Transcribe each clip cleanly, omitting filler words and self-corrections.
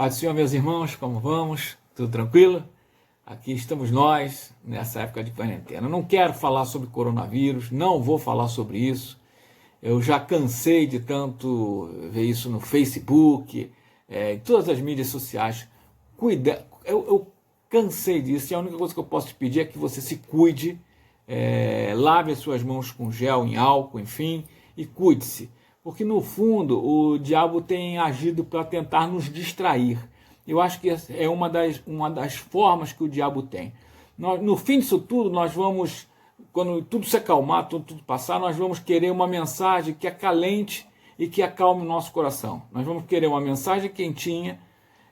Paz do Senhor, meus irmãos, como vamos? Tudo tranquilo? Aqui estamos nós, nessa época de quarentena. Não quero falar sobre coronavírus, não vou falar sobre isso. Eu já cansei de tanto ver isso no Facebook, em todas as mídias sociais. Eu cansei disso e a única coisa que eu posso te pedir é que você se cuide, lave as suas mãos com gel, em álcool, enfim, e cuide-se. Porque no fundo o diabo tem agido para tentar nos distrair. Eu acho que é uma das formas que o diabo tem. No fim disso tudo, nós vamos, quando tudo se acalmar, tudo passar, nós vamos querer uma mensagem que acalente e que acalme o nosso coração. Nós vamos querer uma mensagem quentinha,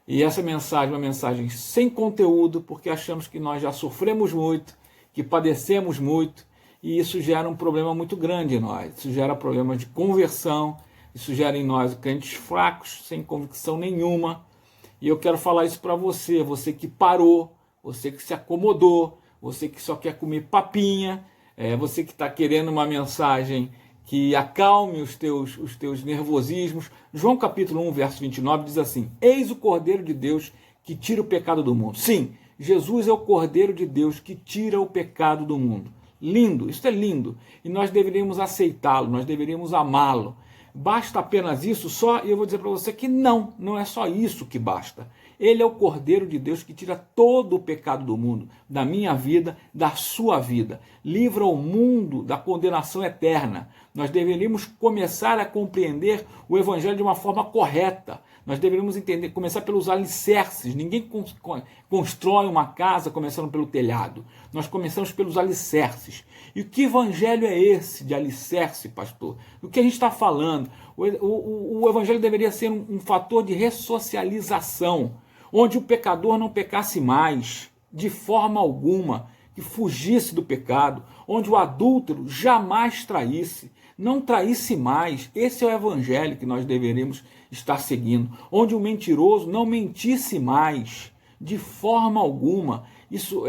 e essa mensagem é uma mensagem sem conteúdo, porque achamos que nós já sofremos muito, que padecemos muito, e isso gera um problema muito grande em nós. Isso gera problemas de conversão, isso gera em nós crentes fracos, sem convicção nenhuma. E eu quero falar isso para você, você que parou, você que se acomodou, você que só quer comer papinha, você que está querendo uma mensagem que acalme os teus nervosismos. João capítulo 1, verso 29 diz assim: Eis o Cordeiro de Deus que tira o pecado do mundo. Sim, Jesus é o Cordeiro de Deus que tira o pecado do mundo. Lindo, isso é lindo. E nós deveríamos aceitá-lo, nós deveríamos amá-lo. Basta apenas isso só? E eu vou dizer para você que não é só isso que basta. Ele é o Cordeiro de Deus que tira todo o pecado do mundo, da minha vida, da sua vida. Livra o mundo da condenação eterna. Nós deveríamos começar a compreender o Evangelho de uma forma correta. Nós deveríamos começar pelos alicerces. Ninguém constrói uma casa começando pelo telhado. Nós começamos pelos alicerces. E que evangelho é esse de alicerce, pastor? Do que a gente está falando? O evangelho deveria ser um fator de ressocialização, onde o pecador não pecasse mais, de forma alguma, que fugisse do pecado, onde o adúltero jamais traísse, não traísse mais. Esse é o evangelho que nós deveríamos estar seguindo, onde o mentiroso não mentisse mais, de forma alguma. Isso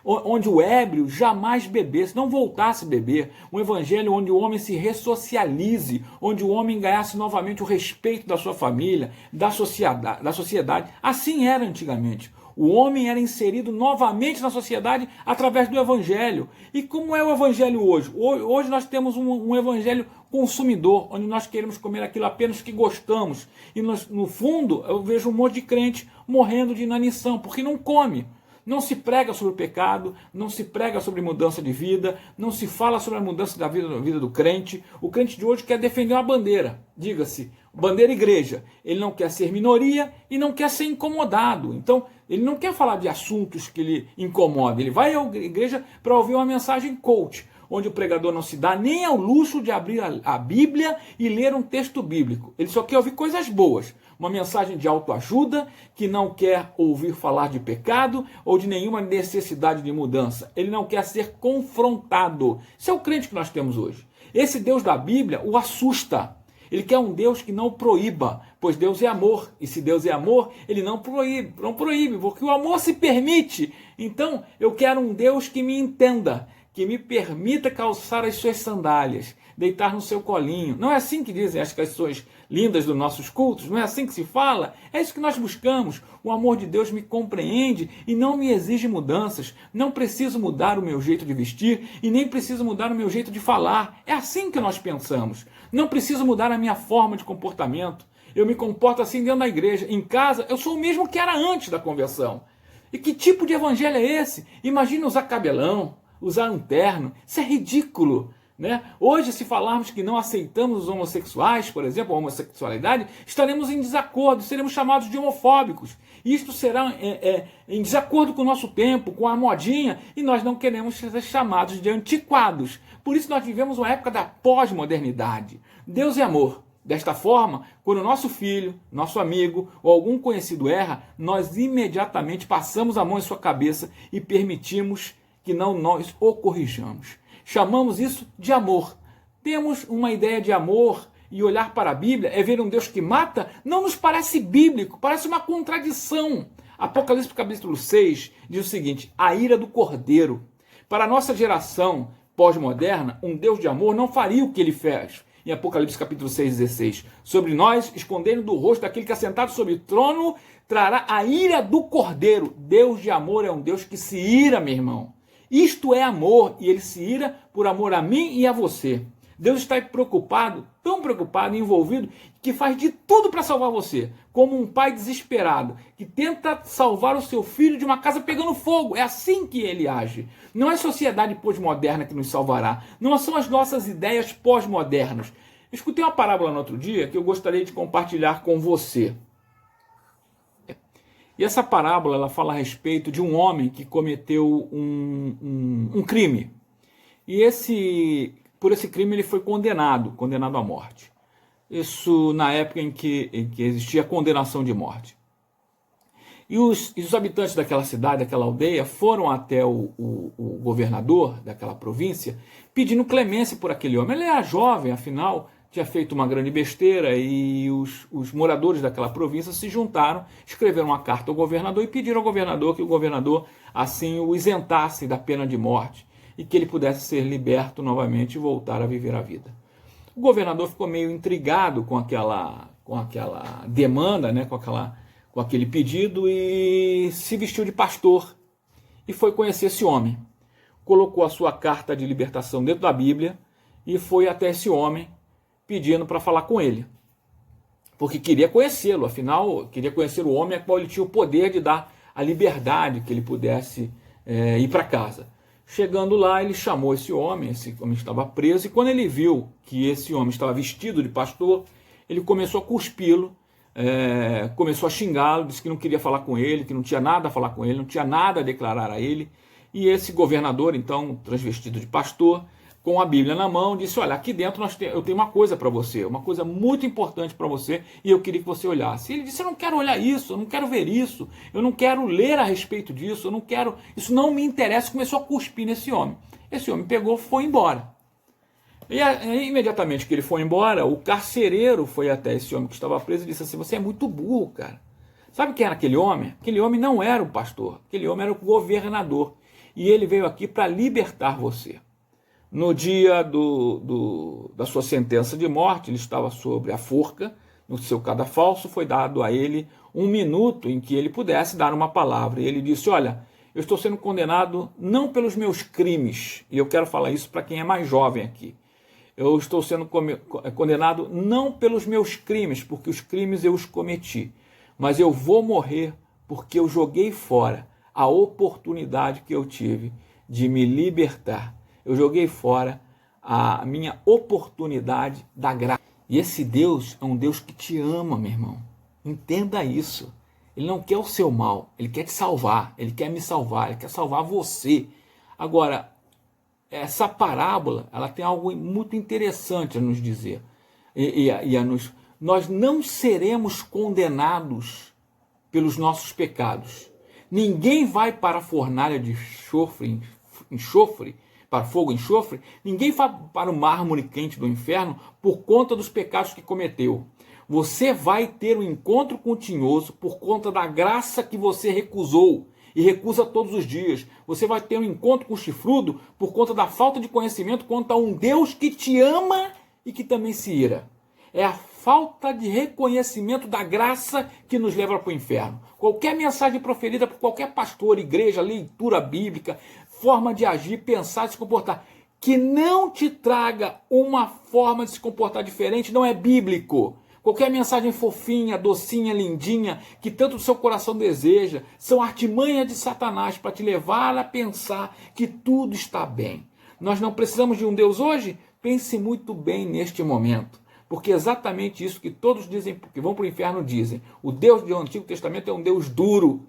onde o ébrio jamais bebesse, não voltasse a beber. Um evangelho onde o homem se ressocialize, onde o homem ganhasse novamente o respeito da sua família, da sociedade. Assim era antigamente. O homem era inserido novamente na sociedade através do evangelho. E como é o evangelho hoje? Hoje nós temos um evangelho consumidor, onde nós queremos comer aquilo apenas que gostamos. E no fundo eu vejo um monte de crente morrendo de inanição, porque não come. Não se prega sobre o pecado, não se prega sobre mudança de vida, não se fala sobre a mudança da vida do crente. O crente de hoje quer defender uma bandeira, diga-se, bandeira igreja. Ele não quer ser minoria e não quer ser incomodado. Então, ele não quer falar de assuntos que lhe incomodam. Ele vai à igreja para ouvir uma mensagem coach, onde o pregador não se dá nem ao luxo de abrir a Bíblia e ler um texto bíblico. Ele só quer ouvir coisas boas. Uma mensagem de autoajuda, que não quer ouvir falar de pecado ou de nenhuma necessidade de mudança. Ele não quer ser confrontado. Esse é o crente que nós temos hoje. Esse Deus da Bíblia o assusta. Ele quer um Deus que não proíba, pois Deus é amor. E se Deus é amor, ele não proíbe, porque o amor se permite. Então, eu quero um Deus que me entenda, que me permita calçar as suas sandálias, deitar no seu colinho. Não é assim que dizem as canções lindas dos nossos cultos? Não é assim que se fala? É isso que nós buscamos. O amor de Deus me compreende e não me exige mudanças. Não preciso mudar o meu jeito de vestir e nem preciso mudar o meu jeito de falar. É assim que nós pensamos. Não preciso mudar a minha forma de comportamento. Eu me comporto assim dentro da igreja. Em casa, eu sou o mesmo que era antes da conversão. E que tipo de evangelho é esse? Imagina usar cabelão, usar um terno. Isso é ridículo. Né? Hoje, se falarmos que não aceitamos os homossexuais, por exemplo, a homossexualidade, estaremos em desacordo, seremos chamados de homofóbicos. Isto será em desacordo com o nosso tempo, com a modinha, e nós não queremos ser chamados de antiquados. Por isso nós vivemos uma época da pós-modernidade. Deus é amor. Desta forma, quando nosso filho, nosso amigo ou algum conhecido erra, nós imediatamente passamos a mão em sua cabeça e permitimos que não nós o corrijamos. Chamamos isso de amor. Temos uma ideia de amor e olhar para a Bíblia é ver um Deus que mata, não nos parece bíblico, parece uma contradição. Apocalipse capítulo 6 diz o seguinte: a ira do Cordeiro. Para a nossa geração pós-moderna, um Deus de amor não faria o que ele fez. em Apocalipse capítulo 6:16. Sobre nós, escondendo do rosto daquele que assentado sobre o trono, trará a ira do Cordeiro. Deus de amor é um Deus que se ira, meu irmão. Isto é amor, e ele se ira por amor a mim e a você. Deus está preocupado, tão preocupado e envolvido, que faz de tudo para salvar você. Como um pai desesperado, que tenta salvar o seu filho de uma casa pegando fogo. É assim que ele age. Não é a sociedade pós-moderna que nos salvará. Não são as nossas ideias pós-modernas. Eu escutei uma parábola no outro dia que eu gostaria de compartilhar com você. E essa parábola ela fala a respeito de um homem que cometeu um crime. E por esse crime ele foi condenado à morte. Isso na época em que existia a condenação de morte. E os habitantes daquela cidade, daquela aldeia, foram até o governador daquela província pedindo clemência por aquele homem. Ele era jovem, afinal, tinha feito uma grande besteira, e os moradores daquela província se juntaram, escreveram uma carta ao governador e pediram ao governador que o governador assim o isentasse da pena de morte e que ele pudesse ser liberto novamente e voltar a viver a vida. O governador ficou meio intrigado com aquela demanda, né, com aquele pedido, e se vestiu de pastor e foi conhecer esse homem. Colocou a sua carta de libertação dentro da Bíblia e foi até esse homem pedindo para falar com ele, porque queria conhecê-lo, afinal, queria conhecer o homem a qual ele tinha o poder de dar a liberdade que ele pudesse ir para casa. Chegando lá, ele chamou esse homem estava preso, e quando ele viu que esse homem estava vestido de pastor, ele começou a cuspi-lo, começou a xingá-lo, disse que não queria falar com ele, que não tinha nada a falar com ele, não tinha nada a declarar a ele. E esse governador, então, transvestido de pastor, com a Bíblia na mão, disse: olha, aqui dentro eu tenho uma coisa para você, uma coisa muito importante para você, e eu queria que você olhasse. E ele disse: eu não quero olhar isso, eu não quero ver isso, eu não quero ler a respeito disso, eu não quero, isso não me interessa. Começou a cuspir nesse homem. Esse homem pegou, foi embora. E imediatamente que ele foi embora, o carcereiro foi até esse homem que estava preso e disse assim: você é muito burro, cara. Sabe quem era aquele homem? Aquele homem não era o pastor, aquele homem era o governador, e ele veio aqui para libertar você. No dia da sua sentença de morte, ele estava sobre a forca, no seu cadafalso. Foi dado a ele 1 minuto em que ele pudesse dar uma palavra. E ele disse: olha, eu estou sendo condenado não pelos meus crimes, e eu quero falar isso para quem é mais jovem aqui. Eu estou sendo condenado não pelos meus crimes, porque os crimes eu os cometi, mas eu vou morrer porque eu joguei fora a oportunidade que eu tive de me libertar. Eu joguei fora a minha oportunidade da graça. E esse Deus é um Deus que te ama, meu irmão. Entenda isso. Ele não quer o seu mal, ele quer te salvar, ele quer me salvar, ele quer salvar você. Agora, essa parábola, ela tem algo muito interessante a nos dizer. Nós não seremos condenados pelos nossos pecados. Ninguém vai para a fornalha de enxofre, para fogo e enxofre, ninguém vai para o mármore quente do inferno por conta dos pecados que cometeu. Você vai ter um encontro com o tinhoso por conta da graça que você recusou e recusa todos os dias. Você vai ter um encontro com o chifrudo por conta da falta de conhecimento quanto a um Deus que te ama e que também se ira. É a falta de reconhecimento da graça que nos leva para o inferno. Qualquer mensagem proferida por qualquer pastor, igreja, leitura bíblica, forma de agir, pensar, se comportar, que não te traga uma forma de se comportar diferente, não é bíblico. Qualquer mensagem fofinha, docinha, lindinha, que tanto o seu coração deseja, são artimanhas de Satanás para te levar a pensar que tudo está bem. Nós não precisamos de um Deus hoje? Pense muito bem neste momento. Porque é exatamente isso que todos dizem, que vão para o inferno, dizem. O Deus do Antigo Testamento é um Deus duro.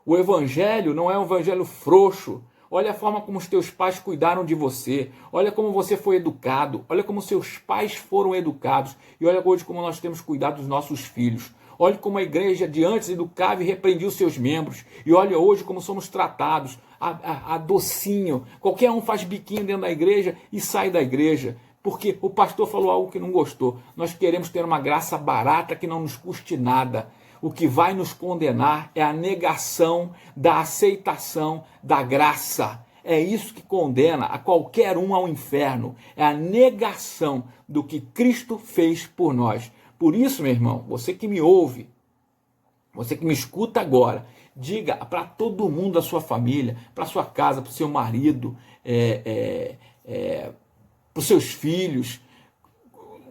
O Evangelho não é um Evangelho frouxo. Olha a forma como os teus pais cuidaram de você. Olha como você foi educado. Olha como seus pais foram educados. E olha hoje como nós temos cuidado dos nossos filhos. Olha como a igreja de antes educava e repreendia os seus membros. E olha hoje como somos tratados. A docinho. Qualquer um faz biquinho dentro da igreja e sai da igreja. Porque o pastor falou algo que não gostou. Nós queremos ter uma graça barata que não nos custe nada. O que vai nos condenar é a negação da aceitação da graça. É isso que condena a qualquer um ao inferno. É a negação do que Cristo fez por nós. Por isso, meu irmão, você que me ouve, você que me escuta agora, diga para todo mundo da sua família, para sua casa, para o seu marido, para os seus filhos,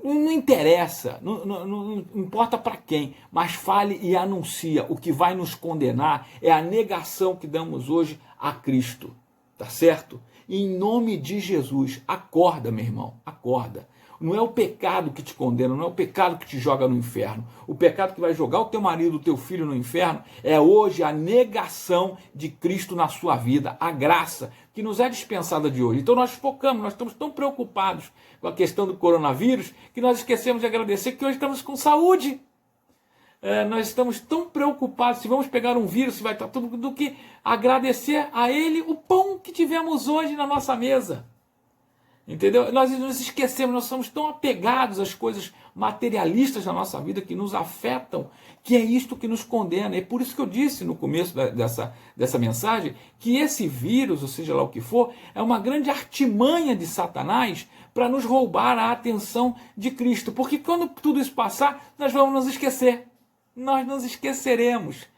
não interessa, não importa para quem, mas fale e anuncia. O que vai nos condenar é a negação que damos hoje a Cristo, tá certo? E em nome de Jesus, acorda, meu irmão, acorda. Não é o pecado que te condena, não é o pecado que te joga no inferno. O pecado que vai jogar o teu marido, o teu filho no inferno é hoje a negação de Cristo na sua vida, a graça que nos é dispensada de hoje. Então nós focamos, nós estamos tão preocupados com a questão do coronavírus que nós esquecemos de agradecer que hoje estamos com saúde. Nós estamos tão preocupados se vamos pegar um vírus, se vai estar tudo, do que agradecer a Ele o pão que tivemos hoje na nossa mesa. Entendeu? Nós nos esquecemos, nós somos tão apegados às coisas materialistas da nossa vida que nos afetam, que é isto que nos condena. É por isso que eu disse no começo dessa mensagem que esse vírus, ou seja lá o que for, é uma grande artimanha de Satanás para nos roubar a atenção de Cristo. Porque quando tudo isso passar, nós vamos nos esquecer. Nós nos esqueceremos.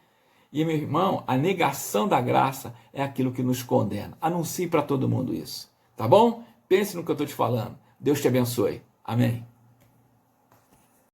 E, meu irmão, a negação da graça é aquilo que nos condena. Anuncie para todo mundo isso. Tá bom? Pense no que eu estou te falando. Deus te abençoe. Amém.